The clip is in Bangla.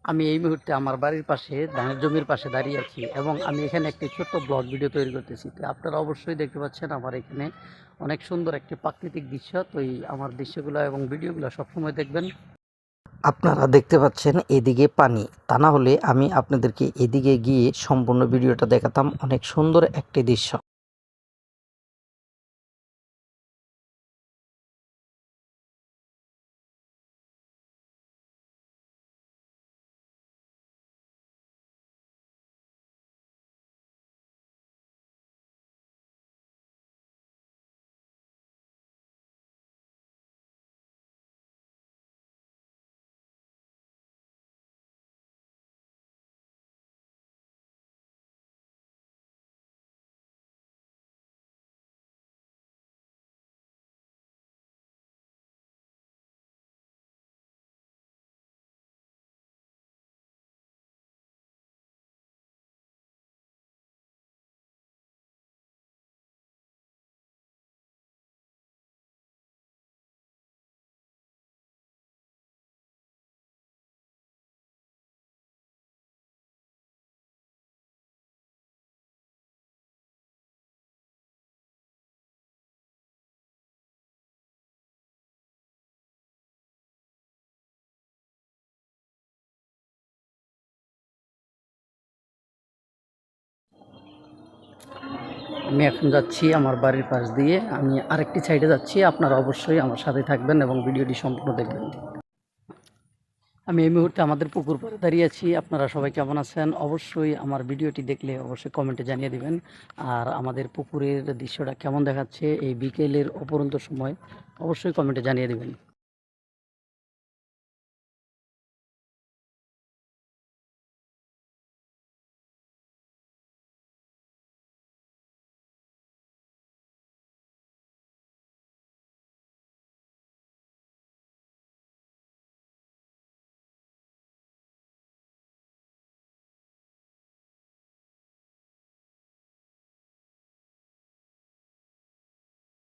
আমি এই মুহূর্তে আমার বাড়ির পাশে ধানের জমির পাশে দাঁড়িয়ে আছি এবং আমি এখানে একটি ছোট্ট ব্লগ ভিডিও তৈরি করতেছি। তো আপনারা অবশ্যই দেখতে পাচ্ছেন আমার এখানে অনেক সুন্দর একটি প্রাকৃতিক দৃশ্য। তো এই আমার দৃশ্যগুলো এবং ভিডিওগুলো সবসময় দেখবেন। আপনারা দেখতে পাচ্ছেন এদিকে পানি, তা না হলে আমি আপনাদেরকে এদিকে গিয়ে সম্পূর্ণ ভিডিওটা দেখাতাম। অনেক সুন্দর একটি দৃশ্য। আমি এখন যাচ্ছি আমার বাড়ির পাশ দিয়ে, আমি আরেকটি সাইডে যাচ্ছি। আপনারা অবশ্যই আমার সাথে থাকবেন এবং ভিডিওটি সম্পূর্ণ দেখবেন। আমি এই মুহূর্তে আমাদের পুকুর পাড়ে দাঁড়িয়ে আছি। আপনারা সবাই কেমন আছেন? অবশ্যই আমার ভিডিওটি দেখলে অবশ্যই কমেন্টে জানিয়ে দিবেন। আর আমাদের পুকুরের দৃশ্যটা কেমন দেখাচ্ছে এই বিকেলের অপরন্ত সময় অবশ্যই কমেন্টে জানিয়ে দিবেন।